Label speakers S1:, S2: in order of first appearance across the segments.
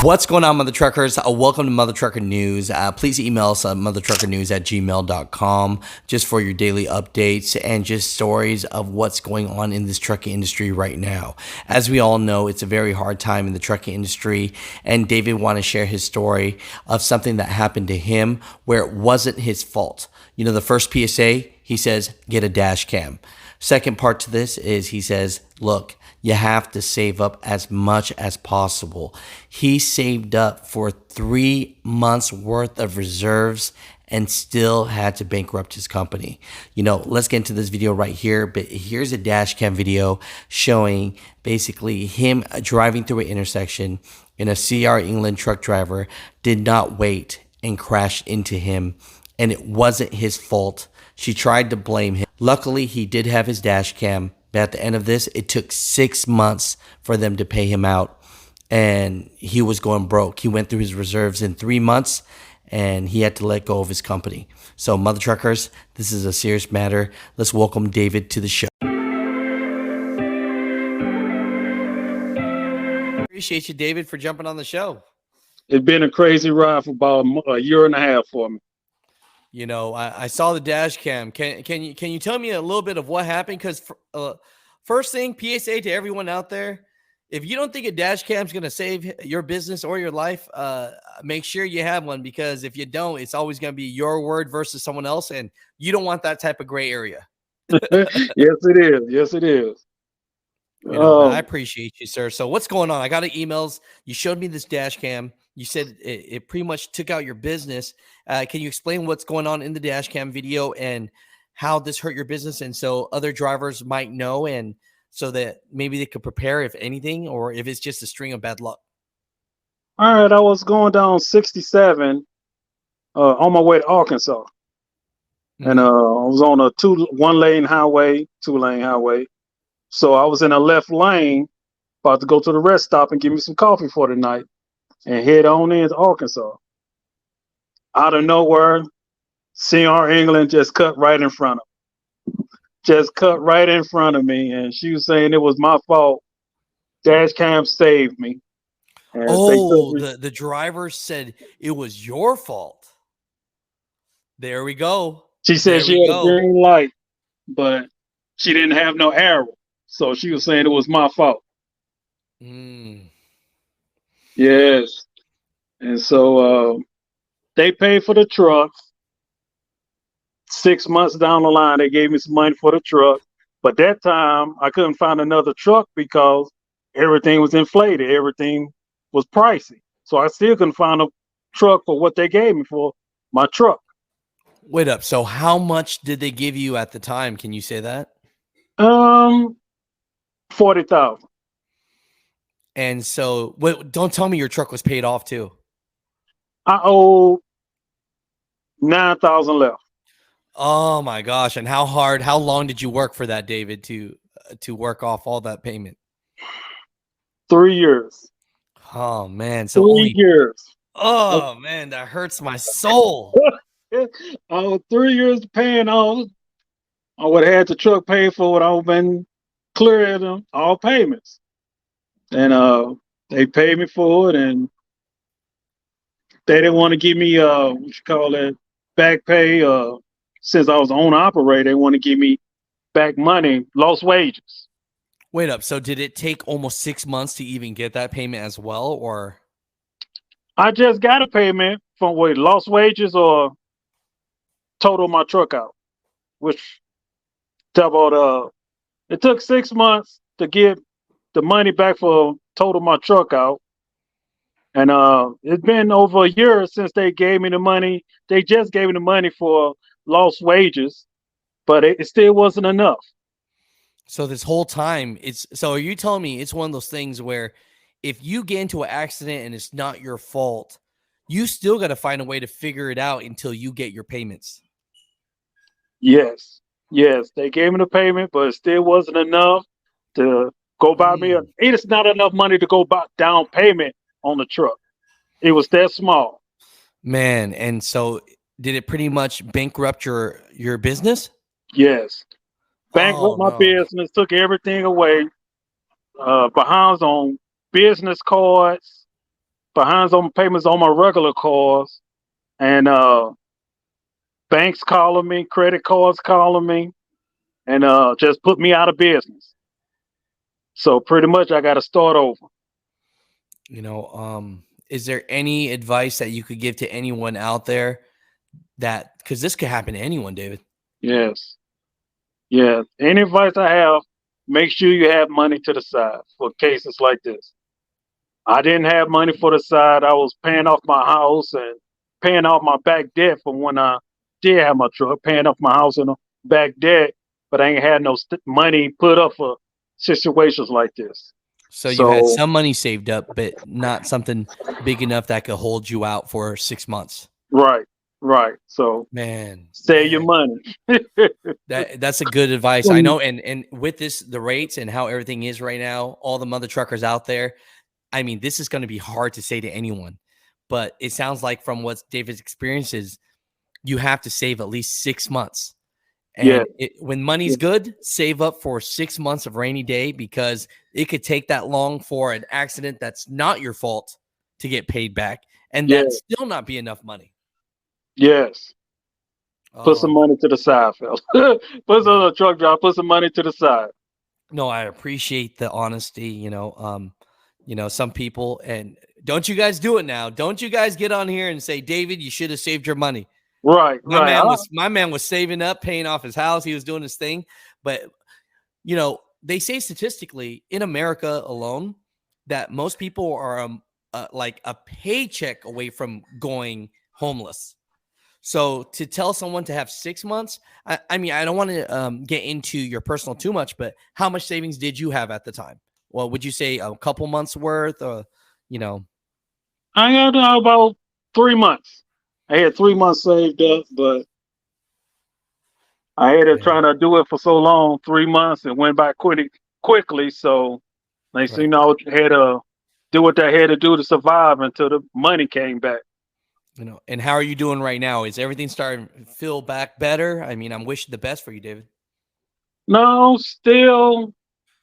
S1: What's going on, Mother Truckers? Welcome to Mother Trucker News. Please email us at muthatruckernews@gmail.com just for your daily updates and just stories of what's going on in this trucking industry right now. As we all know, it's a very hard time in the trucking industry, and David wanted to share his story of something that happened to him where it wasn't his fault. You know, the first PSA, he says, get a dash cam. Second part to this is he says, look, you have to save up as much as possible. He saved up for 3 months worth of reserves and still had to bankrupt his company. You know, let's get into this video right here, but here's a dash cam video showing basically him driving through an intersection, and a CR England truck driver did not wait and crashed into him, and it wasn't his fault. She tried to blame him. Luckily, he did have his dash cam, but at the end of this, it took 6 months for them to pay him out, and he was going broke. He went through his reserves in 3 months, and he had to let go of his company. So, Mother Truckers, this is a serious matter. Let's welcome David to the show. Appreciate you, David, for jumping on the show.
S2: It's been a crazy ride for about a year and a half for me.
S1: You know, I saw the dash cam. Can you tell me a little bit of what happened? Because first thing, PSA to everyone out there, if you don't think a dash cam is going to save your business or your life, make sure you have one, because if you don't, it's always going to be your word versus someone else, and you don't want that type of gray area.
S2: Yes, it is. Yes, it is.
S1: You know, I appreciate you, sir. So what's going on? I got the emails. You showed me this dash cam. You said it pretty much took out your business. Can you explain what's going on in the dash cam video and how this hurt your business, and so other drivers might know, and so that maybe they could prepare if anything, or if it's just a string of bad luck?
S2: All right, I was going down 67 on my way to Arkansas. And I was on a one-lane highway, two-lane highway. So I was in a left lane, about to go to the rest stop and get me some coffee for the night, and head on into Arkansas. Out of nowhere, CR England just cut right in front of me. Just cut right in front of me, and she was saying it was my fault. Dash cam saved me. And
S1: the driver said it was your fault. There we go.
S2: She said she had a green light, but she didn't have no arrow. So she was saying it was my fault. Yes. And so they paid for the trucks. 6 months down the line, they gave me some money for the truck. But that time, I couldn't find another truck because everything was inflated. Everything was pricey. So I still couldn't find a truck for what they gave me for my truck.
S1: Wait up. So how much did they give you at the time? Can you say that?
S2: 40,000.
S1: And so, don't tell me your truck was paid off too.
S2: I owe 9,000 left.
S1: Oh my gosh! And how long did you work for that, David, to work off all that payment?
S2: 3 years.
S1: Oh man! So
S2: 3 years.
S1: Oh man, that hurts my soul.
S2: 3 years paying off. I would have had the truck paid for it. I would have been clear of them all payments. And they paid me for it, and they didn't want to give me what you call it, back pay. Since I was the owner operator, they want to give me back money, lost wages.
S1: Wait up. So did it take almost 6 months to even get that payment as well, or?
S2: I just got a payment from lost wages or total my truck out, which doubled. It took 6 months to get the money back for total my truck out. And it's been over a year since they gave me the money. They just gave me the money for lost wages, but it still wasn't enough.
S1: So this whole time, so are you telling me it's one of those things where if you get into an accident and it's not your fault, you still got to find a way to figure it out until you get your payments?
S2: Yes. They gave me the payment, but it still wasn't enough to go buy me. It's not enough money to go buy down payment on the truck. It was that small.
S1: Man, and so did it pretty much bankrupt your business?
S2: Yes. Bankrupt my business, took everything away. Behinds on business cards, behind on payments on my regular cars, and banks calling me, credit cards calling me, and just put me out of business. So pretty much I got to start over.
S1: Is there any advice that you could give to anyone out there that, because this could happen to anyone, David?
S2: Yes. Yeah. Any advice I have, make sure you have money to the side for cases like this. I didn't have money for the side. I was paying off my house and paying off my back debt from when I did have my truck, paying off my house and back debt, but I ain't had no money put up for situations like this.
S1: So you had
S2: So,
S1: some money saved up, but not something big enough that could hold you out for 6 months.
S2: right, right. So,
S1: Man,
S2: save your money.
S1: that's a good advice. I know, and with this, the rates and how everything is right now, all the mother truckers out there, I mean, this is going to be hard to say to anyone, but it sounds like from what David's experience is, you have to save at least 6 months.
S2: Yeah,
S1: And when money's good, save up for 6 months of rainy day, because it could take that long for an accident that's not your fault to get paid back, and
S2: yeah,
S1: that still not be enough money.
S2: yes. Put some
S1: Oh,
S2: money to the side, fella. Put some truck driver. Put some money to the side.
S1: no, I appreciate the honesty. Some people, and don't you guys do it now. Don't you guys get on here and say, David, you should have saved your money.
S2: Right, right.
S1: My man was saving up, paying off his house. He was doing his thing. But, they say statistically in America alone that most people are like a paycheck away from going homeless. So to tell someone to have 6 months, I mean, I don't want to get into your personal too much, but how much savings did you have at the time? Well, would you say a couple months worth, or,
S2: I got about 3 months. I had 3 months saved up, but I had to try
S1: Man,
S2: to do it for so long, 3 months, and went by quickly. So they
S1: right.
S2: seem I had to do what I had to do to survive until the money came back.
S1: And how are you doing right now? Is everything starting to feel back better? I mean, I'm wishing the best for you, David.
S2: No, still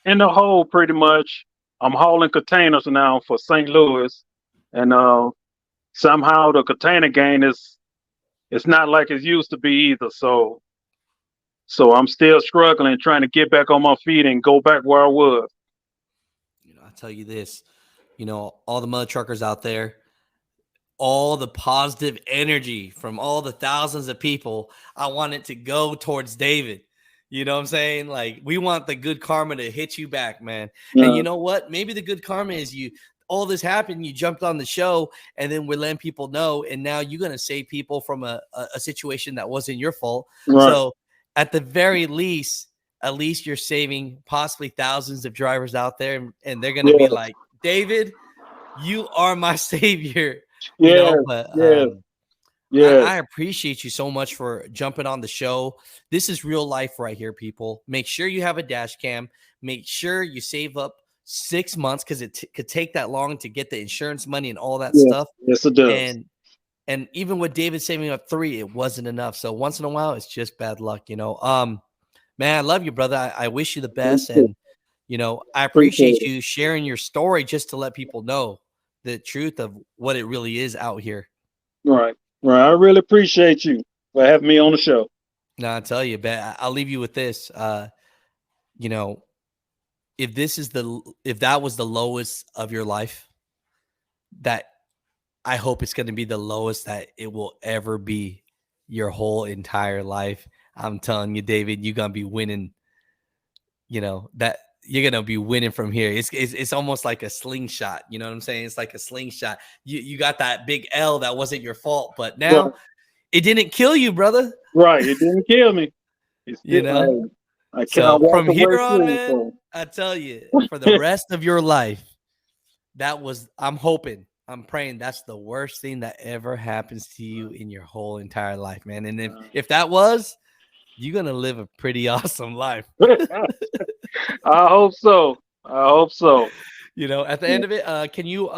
S2: in the hole pretty much. I'm hauling containers now for St. Louis, and somehow the container game is it's not like it used to be either. So I'm still struggling, trying to get back on my feet and go back where I was.
S1: I'll tell you this, all the mother truckers out there, all the positive energy from all the thousands of people, I want it to go towards David. You know what I'm saying? Like, we want the good karma to hit you back, man. And you know what? Maybe the good karma is all this happened, you jumped on the show, and then we're letting people know, and now you're going to save people from a situation that wasn't your fault.
S2: Right.
S1: So at the very least, at least you're saving possibly thousands of drivers out there, and they're going to be like, David, you are my savior. But I appreciate you so much for jumping on the show. This is real life right here, people. Make sure you have a dash cam. Make sure you save up 6 months, because it could take that long to get the insurance money and all that stuff.
S2: Yes, it does.
S1: And even with David saving up 3, it wasn't enough. So once in a while, it's just bad luck, Man, I love you, brother. I wish you the best. And, I appreciate you sharing your story just to let people know the truth of what it really is out here.
S2: Right. Right. I really appreciate you for having me on the show.
S1: No, I'll tell you, but I'll leave you with this. If that was the lowest of your life, that I hope it's going to be the lowest that it will ever be your whole entire life. I'm telling you, David, you're going to be winning, that you're going to be winning from here. It's almost like a slingshot. You know what I'm saying? It's like a slingshot. You got that big L that wasn't your fault, but now it didn't kill you, brother.
S2: Right. It didn't kill me. I cannot walk
S1: from here
S2: away
S1: on,
S2: free,
S1: man,
S2: so.
S1: I tell you, for the rest of your life, I'm praying that's the worst thing that ever happens to you in your whole entire life, man. And if that was, you're going to live a pretty awesome life.
S2: I hope so.
S1: At the end of it, can you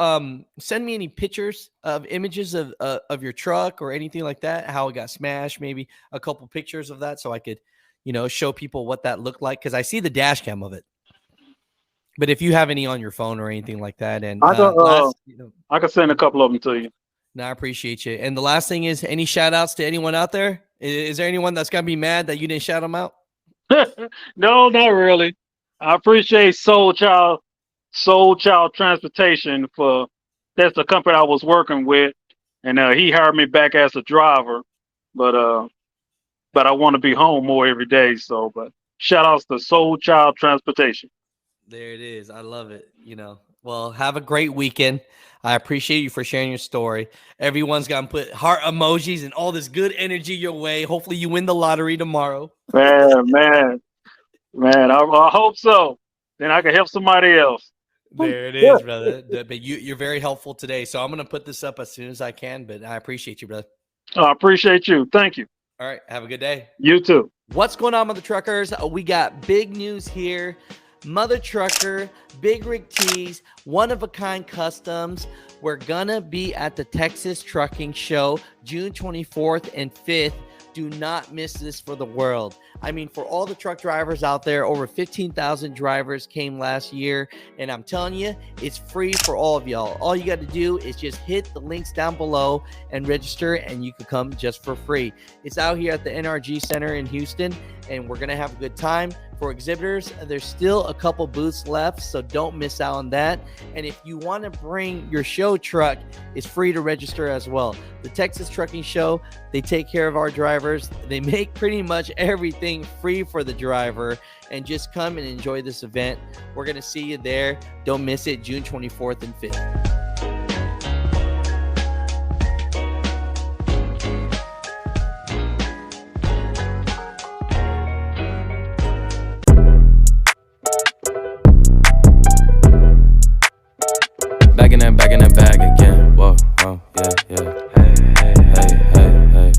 S1: send me any pictures of images of your truck or anything like that, how it got smashed, maybe a couple pictures of that, so I could, show people what that looked like? Because I see the dash cam of it. But if you have any on your phone or anything like that, and
S2: I can send a couple of them to you.
S1: No, I appreciate you. And the last thing is, any shout outs to anyone out there? Is there anyone that's gonna be mad that you didn't shout them out?
S2: No, not really. I appreciate Soul Child Transportation that's the company I was working with, and he hired me back as a driver, but I want to be home more every day. So, but shout outs to Soul Child Transportation.
S1: There it is. I love it. Well, have a great weekend. I appreciate you for sharing your story. Everyone's going to put heart emojis and all this good energy your way. Hopefully you win the lottery tomorrow.
S2: Man, I hope so. Then I can help somebody else.
S1: There it is, brother. But you're very helpful today. So I'm going to put this up as soon as I can, but I appreciate you, brother.
S2: I appreciate you. Thank you.
S1: All right. Have a good day.
S2: You too.
S1: What's going on with the truckers? We got big news here. Mother Trucker, Big Rig Tees, One of a Kind Customs. We're gonna be at the Texas Trucking Show June 24th and 5th. Do not miss this for the world. I mean, for all the truck drivers out there, over 15,000 drivers came last year. And I'm telling you, it's free for all of y'all. All you got to do is just hit the links down below and register, and you can come just for free. It's out here at the Nrg Center in Houston, and we're going to have a good time. For exhibitors, there's still a couple booths left, so don't miss out on that. And if you want to bring your show truck, it's free to register as well. The Texas Trucking Show, they take care of our drivers. They make pretty much everything free for the driver. And just come and enjoy this event. We're going to see you there. Don't miss it, June 24th and 5th.
S3: Back in that bag again. Whoa, yeah. Hey.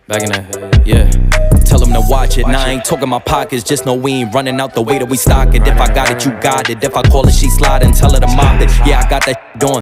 S3: Back in that, yeah. Tell them to watch it. Now I ain't talking my pockets. Just know we ain't running out the way that we stock it. If I got it, you got it. If I call it, she slide and tell her to mop it. Yeah, I got that going.